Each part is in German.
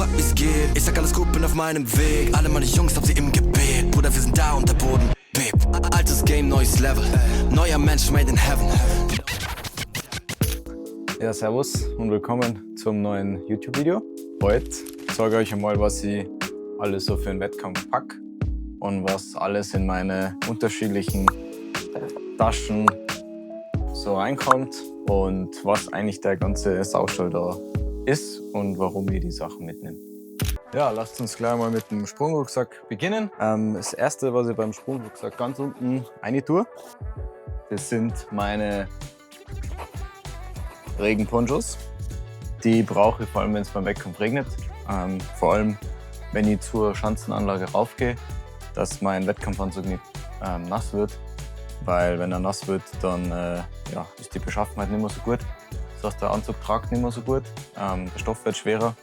fragt, wie's geht. Ich sag alles gut, bin auf meinem Weg. Alle meine Jungs, hab sie im Gebet. Bruder, wir sind da und der Boden bebt. Altes Game, neues Level. Neuer Mensch, made in heaven. Ja, servus und willkommen zum neuen YouTube-Video. Heute zeige ich euch einmal, was ich alles so für einen Wettkampf pack und was alles in meine unterschiedlichen Taschen so reinkommt und was eigentlich der ganze Saustall da ist und warum ich die Sachen mitnehme. Ja, lasst uns gleich mal mit dem Sprungrucksack beginnen. Das erste, was ich beim Sprungrucksack ganz unten rein tue, das sind meine Regenponchos. Die brauche ich vor allem, wenn es beim Wettkampf regnet. Vor allem, wenn ich zur Schanzenanlage raufgehe, dass mein Wettkampfanzug nicht nass wird. Weil wenn er nass wird, dann ist die Beschaffenheit nicht mehr so gut. Das heißt, der Anzug tragt nicht mehr so gut. Der Stoff wird schwerer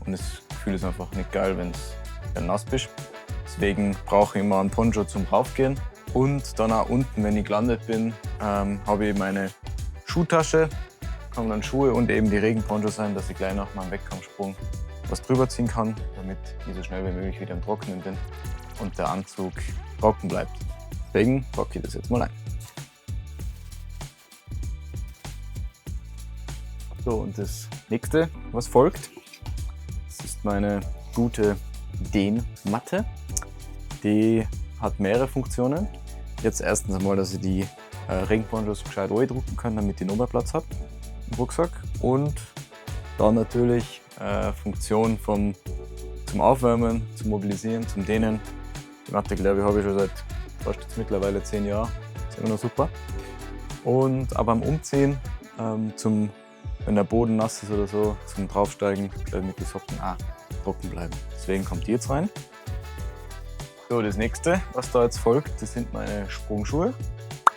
und das Gefühl ist einfach nicht geil, wenn du nass bist. Deswegen brauche ich immer einen Poncho zum Raufgehen. Und dann auch unten, wenn ich gelandet bin, habe ich meine Schuhtasche. Kann dann Schuhe und eben die Regenponchos sein, dass ich gleich nach meinem Wettkampfsprung was drüber ziehen kann, damit ich so schnell wie möglich wieder im Trockenen bin und der Anzug trocken bleibt. Deswegen packe ich das jetzt mal ein. So, und das nächste, was folgt, das ist meine gute Dehnmatte. Die hat mehrere Funktionen. Jetzt erstens einmal, dass ich die Regenponchos gescheit drucken kann, damit ich noch mehr Platz habe im Rucksack. Und dann natürlich Funktion zum Aufwärmen, zum Mobilisieren, zum Dehnen. Die Matte, glaube ich, habe ich schon seit fast jetzt mittlerweile 10 Jahren. Ist immer noch super. Und aber beim Umziehen, wenn der Boden nass ist oder so, zum Draufsteigen, damit die Socken auch trocken bleiben. Deswegen kommt die jetzt rein. So, das nächste, was da jetzt folgt, das sind meine Sprungschuhe.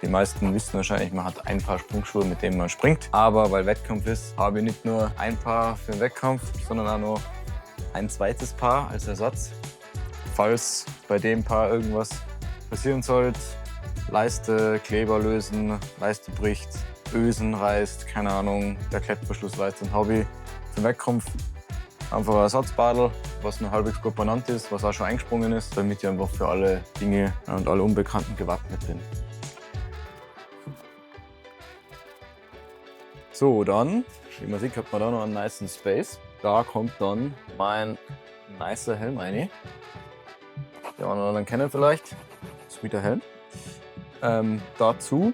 Die meisten wissen wahrscheinlich, man hat ein Paar Sprungschuhe, mit denen man springt. Aber weil Wettkampf ist, habe ich nicht nur ein Paar für den Wettkampf, sondern auch noch ein zweites Paar als Ersatz. Falls bei dem Paar irgendwas passieren sollte, Leiste, Kleber lösen, Leiste bricht, Ösen reißt, keine Ahnung, der Klettverschluss reißt, dann habe ich für den Wettkampf einfach ein Ersatzbadel, was noch halbwegs gut benannt ist, was auch schon eingesprungen ist, damit ich einfach für alle Dinge und alle Unbekannten gewappnet bin. So, dann, wie man sieht, hat man da noch einen nicen Space. Da kommt dann mein nicer Helm rein. Der einen oder anderen kennen vielleicht. Sweeter Helm. Dazu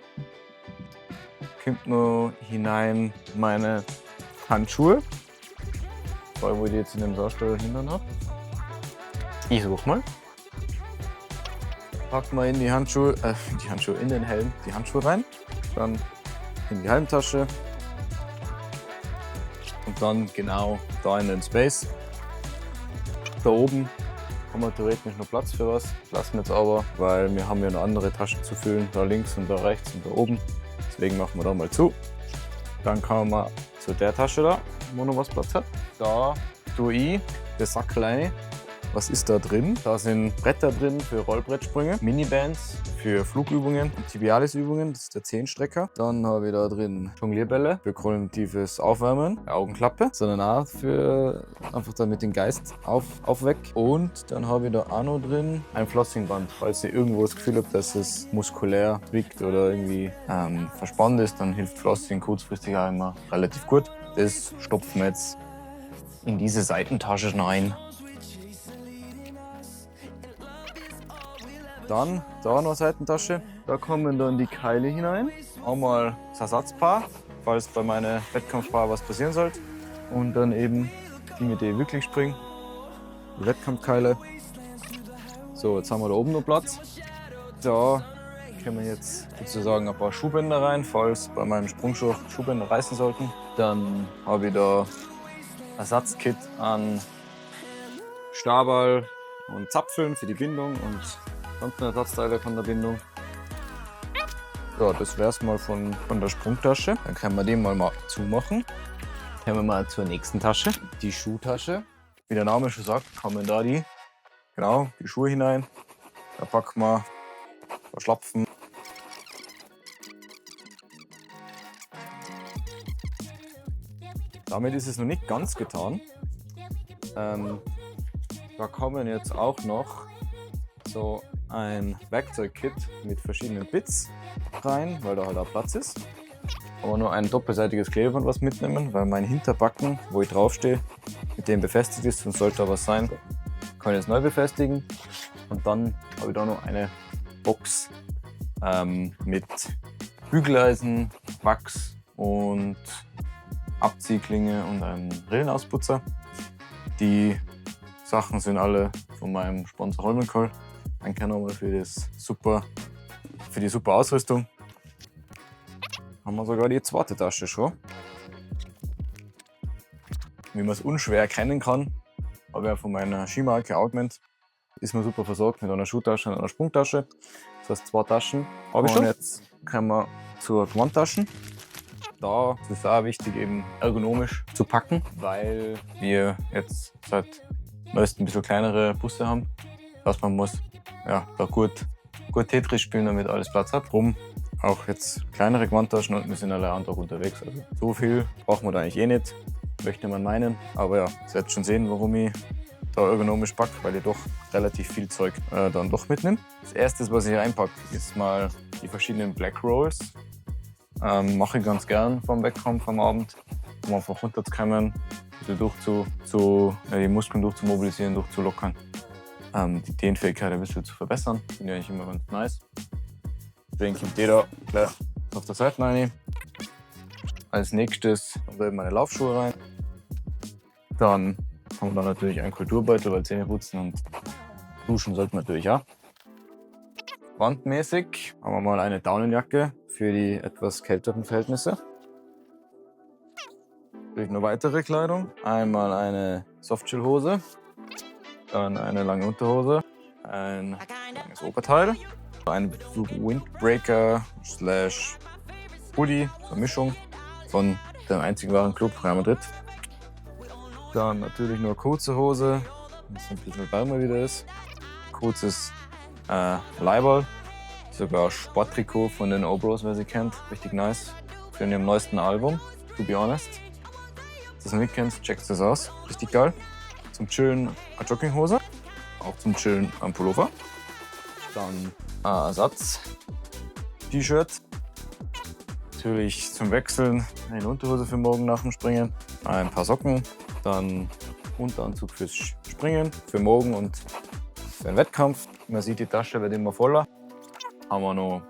kommt noch hinein meine Handschuhe. Vor allem, wo ich die jetzt in dem Saustall hinten habe. Ich suche mal. Packen wir in die Handschuhe, in den Helm, die Handschuhe rein. Dann in die Helmtasche. Und dann genau da in den Space. Da oben haben wir theoretisch noch Platz für was. Lassen wir jetzt aber, weil wir haben ja noch andere Taschen zu füllen. Da links und da rechts und da oben. Deswegen machen wir da mal zu. Dann kommen wir zu der Tasche da, wo noch was Platz hat. Da tue ich das Sackel rein. Was ist da drin? Da sind Bretter drin für Rollbrettsprünge, Minibands für Flugübungen und Tibialisübungen, das ist der Zehenstrecker. Dann habe ich da drin Jonglierbälle für kognitives Aufwärmen, Augenklappe, sondern auch für einfach damit den Geist aufweckt. Und dann habe ich da auch noch drin ein Flossingband. Falls ihr irgendwo das Gefühl habt, dass es muskulär zwickt oder irgendwie verspannt ist, dann hilft Flossing kurzfristig auch immer relativ gut. Das stopfen wir jetzt in diese Seitentasche rein. Dann da noch eine Seitentasche. Da kommen dann die Keile hinein. Einmal das Ersatzpaar, falls bei meinem Wettkampfpaar was passieren sollte. Und dann eben die, mit denen ich wirklich springe. Die Wettkampfkeile. So, jetzt haben wir da oben noch Platz. Da kommen jetzt sozusagen ein paar Schuhbänder rein, falls bei meinem Sprungschuh Schuhbänder reißen sollten. Dann habe ich da Ersatzkit an Stabal und Zapfeln für die Bindung und sonst Ersatzteile von der Bindung. Ja, das wäre es mal von der Sprungtasche. Dann können wir den mal zumachen. Dann kommen wir mal zur nächsten Tasche, die Schuhtasche. Wie der Name schon sagt, kommen da die Schuhe hinein. Da packen wir ein paar Schlapfen. Damit ist es noch nicht ganz getan. Da kommen jetzt auch noch so ein Werkzeugkit mit verschiedenen Bits rein, weil da halt auch Platz ist. Aber nur ein doppelseitiges Klebeband was mitnehmen, weil mein Hinterbacken, wo ich draufstehe, mit dem befestigt ist und sollte da was sein, kann ich jetzt neu befestigen. Und dann habe ich da noch eine Box mit Bügeleisen, Wachs und Abziehklinge und einem Rillenausputzer. Die Sachen sind alle von meinem Sponsor Holmenkoll. Danke nochmal für die super Ausrüstung. Haben wir sogar die zweite Tasche schon. Wie man es unschwer erkennen kann, habe ich ja von meiner Skimarke Augment, ist man super versorgt mit einer Schuhtasche und einer Sprungtasche. Das heißt 2 Taschen habe ich schon. Und jetzt kommen wir zur Gewandtasche. Da ist es auch wichtig, eben ergonomisch zu packen, weil wir jetzt seit neuestem ein bisschen kleinere Busse haben. Das heißt, man muss ja, da gut Tetris spielen, damit alles Platz hat. Drum auch jetzt kleinere Gewandtaschen und wir sind alle einen Tag unterwegs. Also so viel braucht man da eigentlich eh nicht, möchte man meinen. Aber ja, ihr werdet schon sehen, warum ich da ergonomisch packe, weil ich doch relativ viel Zeug dann doch mitnehme. Das erste, was ich hier einpacke, ist mal die verschiedenen Black Rolls. Mache ich ganz gern vom Wettkampf am Abend, um einfach runterzukommen, ein bisschen die Muskeln durchzumobilisieren, durchzulockern, die Dehnfähigkeit ein bisschen zu verbessern. Finde ich eigentlich immer ganz nice. Deswegen kommt jeder gleich auf der Seite rein. Als nächstes kommen da meine Laufschuhe rein. Dann haben wir da natürlich einen Kulturbeutel, weil Zähne putzen und duschen sollten wir natürlich auch. Wandmäßig haben wir mal eine Daunenjacke für die etwas kälteren Verhältnisse. Natürlich noch weitere Kleidung. Einmal eine Softshell-Hose, dann eine lange Unterhose, ein langes Oberteil, ein Windbreaker / Hoodie, so eine Mischung von dem einzigen wahren Club Real Madrid. Dann natürlich nur kurze Hose, dass es ein bisschen wärmer wieder ist. Kurzes Leiberl, sogar Sporttrikot von den Obros, wer sie kennt, richtig nice. Für ihrem neuesten Album, to be honest. Wenn ihr das nicht kennt, checkt das aus, richtig geil. Zum Chillen eine Jogginghose, auch zum Chillen ein Pullover. Dann ein Ersatz T-Shirt. Natürlich zum Wechseln eine Unterhose für morgen nach dem Springen, ein paar Socken, dann Unteranzug fürs Springen, für morgen und für den Wettkampf. Man sieht, die Tasche wird immer voller. Haben wir noch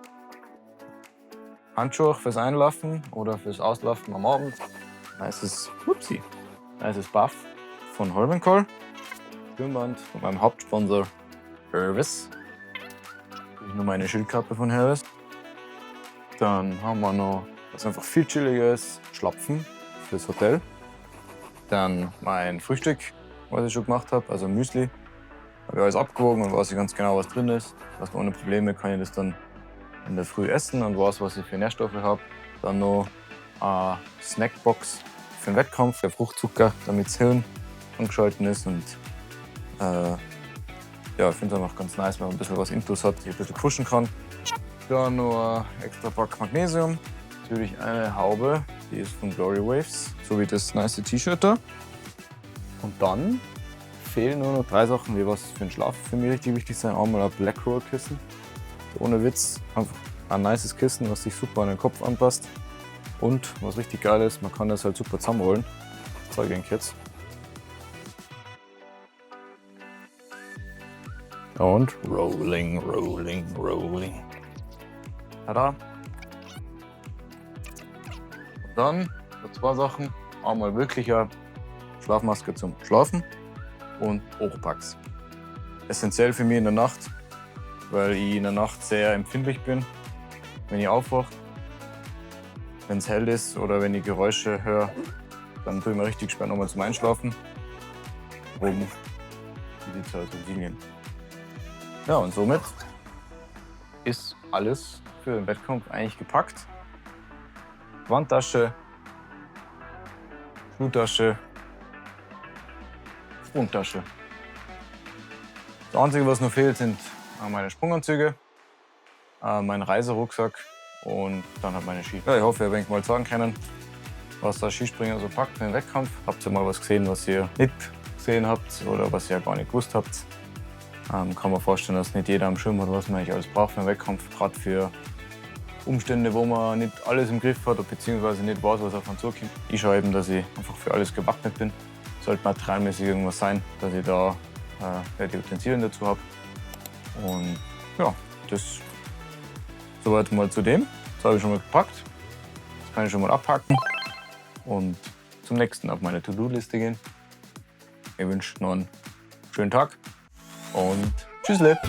Handschuhe fürs Einlaufen oder fürs Auslaufen am Abend. Nices Buff von Holmenkoll. Stirnband von meinem Hauptsponsor Herves. Nur meine Schildkappe von Herves. Dann haben wir noch was einfach viel chilliges Schlapfen fürs Hotel. Dann mein Frühstück, was ich schon gemacht habe, also Müsli. Habe ich alles abgewogen und weiß ich ganz genau, was drin ist. Das ohne Probleme kann ich das dann in der Früh essen und weiß, was ich für Nährstoffe habe. Dann noch eine Snackbox für den Wettkampf, der Fruchtzucker, damit das Hirn angeschalten ist. Und ja, ich finde es einfach ganz nice, wenn man ein bisschen was Intus hat, die ein bisschen pushen kann. Dann noch ein extra Pack Magnesium. Natürlich eine Haube, die ist von Glory Waves, sowie das nice T-Shirt da. Und dann fehlen nur noch 3 Sachen, wie was für den Schlaf für mich richtig wichtig sein. Einmal ein Black Roll Kissen. Ohne Witz, einfach ein nices Kissen, was sich super an den Kopf anpasst. Und was richtig geil ist, man kann das halt super zusammenrollen. Das zeige ich euch jetzt. Und rolling, rolling, rolling. Tada. Und dann 2 Sachen. Einmal wirklich eine Schlafmaske zum Schlafen und Oropax. Essentiell für mich in der Nacht, weil ich in der Nacht sehr empfindlich bin. Wenn ich aufwache, wenn es hell ist oder wenn ich Geräusche höre, dann tue ich mir richtig schwer nochmal zum Einschlafen. Um die zu Utensilien. Ja, und somit ist alles für den Wettkampf eigentlich gepackt. Wandtasche, Schuhtasche, Sprungtasche. Das Einzige, was noch fehlt, sind meine Sprunganzüge, mein Reiserucksack und dann halt meine Ski. Ja, ich hoffe, ihr werdet mal sagen können, was der Skispringer so packt für den Wettkampf. Habt ihr mal was gesehen, was ihr nicht gesehen habt oder was ihr ja gar nicht gewusst habt. Kann man vorstellen, dass nicht jeder am Schirm hat, was man eigentlich alles braucht für einen Wettkampf, gerade für Umstände, wo man nicht alles im Griff hat beziehungsweise nicht weiß, was auf einen zukommt. Ich schaue eben, dass ich einfach für alles gewappnet bin. Sollte materialmäßig irgendwas sein, dass ich da die Utensilien dazu habe. Und ja, das soweit mal zu dem. Das habe ich schon mal gepackt. Das kann ich schon mal abhaken und zum nächsten auf meine To-Do-Liste gehen. Ich wünsche noch einen schönen Tag und tschüssle!